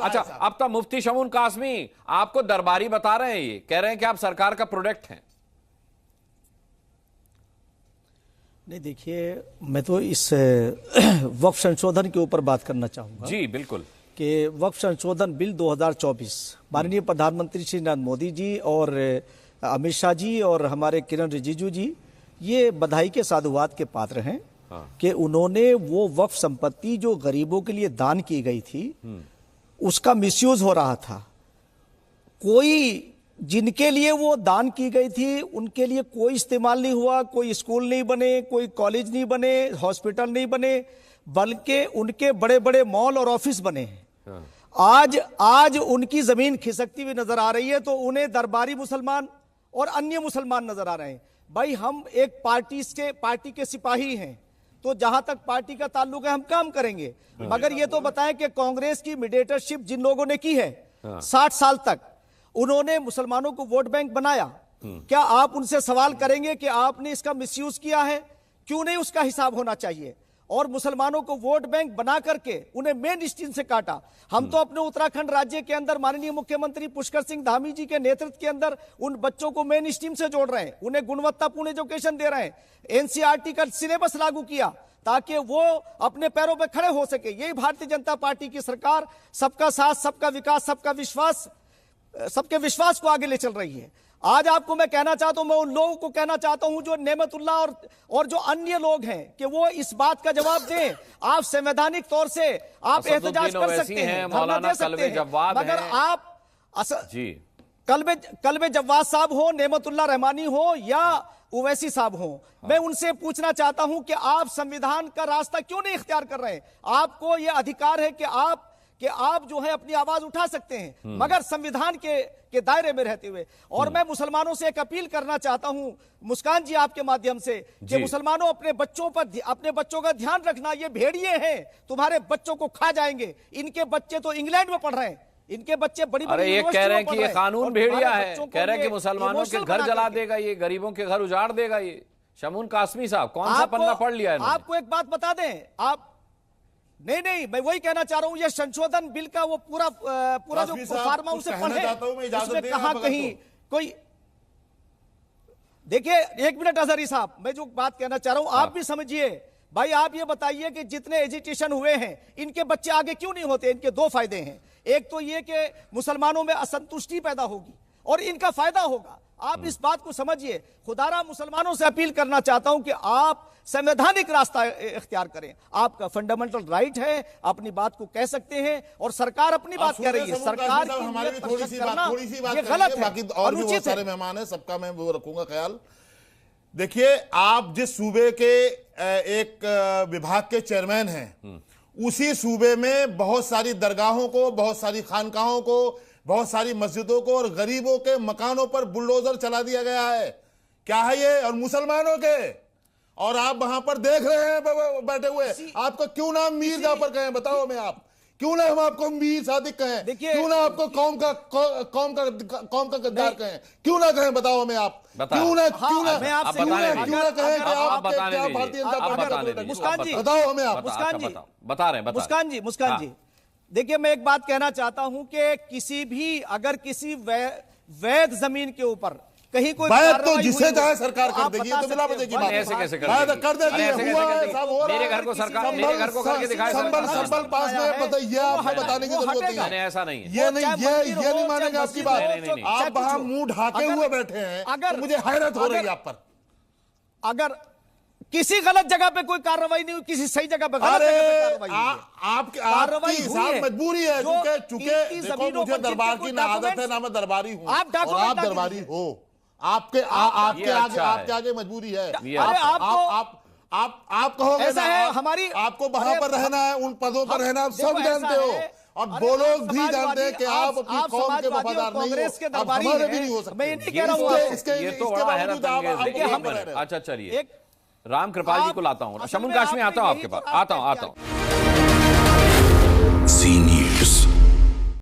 अच्छा, अब तो मुफ्ती शमून कासमी आपको दरबारी बता रहे हैं, ये कह रहे हैं कि आप सरकार का प्रोडक्ट हैं। नहीं, देखिए, मैं तो इस वक्फ संशोधन के ऊपर बात करना चाहूंगा। जी बिल्कुल, कि वक्फ संशोधन बिल 2024 माननीय प्रधानमंत्री श्री नरेंद्र मोदी जी और अमित शाह जी और हमारे किरण रिजिजू जी ये बधाई के साधुवाद के पात्र हैं। कि उन्होंने वो वक्फ संपत्ति जो गरीबों के लिए दान की गई थी उसका मिसयूज हो रहा था। कोई जिनके लिए वो दान की गई थी उनके लिए कोई इस्तेमाल नहीं हुआ, कोई स्कूल नहीं बने, कोई कॉलेज नहीं बने, हॉस्पिटल नहीं बने, बल्कि उनके बड़े बड़े मॉल और ऑफिस बने हैं। आज उनकी जमीन खिसकती हुई नजर आ रही है, तो उन्हें दरबारी मुसलमान और अन्य मुसलमान नजर आ रहे हैं। भाई, हम एक पार्टी के सिपाही हैं, तो जहां तक पार्टी का ताल्लुक है हम काम करेंगे, मगर ये तो बताएं कि कांग्रेस की मीडिएटरशिप जिन लोगों ने की है 60 साल तक, उन्होंने मुसलमानों को वोट बैंक बनाया। क्या आप उनसे सवाल करेंगे कि आपने इसका मिसयूज किया है? क्यों नहीं उसका हिसाब होना चाहिए? और मुसलमानों को वोट बैंक बना करके उन्हें मेन स्ट्रीम से काटा। हम तो अपने उत्तराखंड राज्य के अंदर माननीय मुख्यमंत्री पुष्कर सिंह धामी जी के नेतृत्व के अंदर उन बच्चों को मेन स्ट्रीम से जोड़ रहे हैं, उन्हें गुणवत्तापूर्ण एजुकेशन दे रहे हैं, एनसीईआरटी का सिलेबस लागू किया ताकि वो अपने पैरों पर खड़े हो सके। यही भारतीय जनता पार्टी की सरकार सबका साथ, सबका विकास, सबके विश्वास को आगे ले चल रही है। आज आपको मैं कहना चाहता हूं, मैं उन लोगों को कहना चाहता हूं जो नेमतुल्ला और जो अन्य लोग हैं कि वो इस बात का जवाब दें। आप संवैधानिक तौर से आप एहतजाज कर सकते हैं, धरना दे सकते हैं, मगर आप कल्बे जव्वाद साहब हो, नेमतुल्ला रहमानी हो या उवैसी साहब हो, मैं उनसे पूछना चाहता हूं कि आप संविधान का रास्ता क्यों नहीं इख्तियार कर रहे हैं? आपको यह अधिकार है कि आप जो है अपनी आवाज उठा सकते हैं, मगर संविधान के दायरे में रहते हुए। और मैं मुसलमानों से एक अपील करना चाहता हूं, मुस्कान जी, आपके माध्यम से, कि मुसलमानों अपने बच्चों का ध्यान रखना। ये भेड़िए हैं, तुम्हारे बच्चों को खा जाएंगे। इनके बच्चे तो इंग्लैंड में पढ़ रहे हैं, इनके बच्चे बड़ी बड़ी ये कह रहे हैं कि ये कानून भेड़िया है, कह रहे हैं कि मुसलमानों के घर जला देगा, ये गरीबों के घर उजाड़ देगा। ये शमून कासमी साहब कौन सा पन्ना पढ़ लिया है? आपको एक बात बता दें, आप नहीं, मैं वही कहना चाह रहा हूं, ये संशोधन बिल का वो पूरा जो फार्मा उसे पढ़े, उसमें कहां कहीं कोई। देखिए, एक मिनट अजहरी साहब, मैं जो बात कहना चाह रहा हूं आप भी समझिए। भाई, आप ये बताइए कि जितने एजिटेशन हुए हैं इनके बच्चे आगे क्यों नहीं होते? इनके दो फायदे हैं। एक तो ये कि मुसलमानों में असंतुष्टि पैदा होगी और इनका फायदा होगा। आप इस बात को समझिए। खुदारा मुसलमानों से अपील करना चाहता हूं कि आप संवैधानिक रास्ता इख्तियार करें। आपका फंडामेंटल राइट है, अपनी बात को कह सकते हैं, और सरकार अपनी बात कह रही है। सरकार हमारी भी थोड़ी सी बात ये गलत है, बाकी और भी बहुत सारे मेहमान हैं, सबका मैं वो रखूंगा ख्याल। देखिए, आप जिस सूबे के एक विभाग के चेयरमैन हैं, उसी सूबे में बहुत सारी दरगाहों को, बहुत सारी खानकाहों को, बहुत सारी मस्जिदों को और गरीबों के मकानों पर बुलडोजर चला दिया गया है। क्या है ये? और मुसलमानों के, और आप वहां पर देख रहे हैं बैठे हुए। आपको क्यों ना मीर जाफर कहें? बताओ हमें आप, क्यों ना हम आपको मीर सादिक कहें? क्यों ना आपको कौम का गद्दार कहें? क्यों ना कहें? बताओ हमें आप, क्यों ना कहें कि आप भारतीय जनता पार्टी? मुस्कान जी, बताओ हमें आप। मुस्कान जी, देखिए, मैं एक बात कहना चाहता हूं कि अगर किसी वैध जमीन के ऊपर कहीं कोई तो जिसे चाहे सरकार कर देगी, तो बिला बजे की बात ऐसे कैसे कर देगी? मेरे घर को सरकार, मेरे घर को करके दिखाए। संबल पास में बताइए, आपको बताने की जरूरत नहीं है। ऐसा नहीं है, ये नहीं मानेगा आपकी बात। आप वहां मुंह ढाके हुए बैठे हैं, अगर मुझे हैरत हो रही है आप पर। अगर किसी गलत जगह पे कोई कार्रवाई नहीं हुई, किसी सही जगह पे गलत जगह पे कार्रवाई आपकी साथ मजबूरी है, चूंकि देखो, मुझे दरबार की ना आदत है ना मैं दरबारी हूं, और आप दरबारी हो। आपके आगे मजबूरी है। आप कहोगे ऐसा है हमारी, आपको वहां पर रहना है, उन पदों पर रहना, आप सब जानते हो, और वो लोग भी जानते हैं कि आप अपनी कौम के वफादार नहीं हो, आप हमारे भी नहीं हो सकते। मैं ये नहीं कह रहा हूं, ये तो बड़ा हैरत। अच्छा, चलिए, राम कृपाल जी को लाता हूं, शमून कासमी आता हूं आपके पास, आता हूं।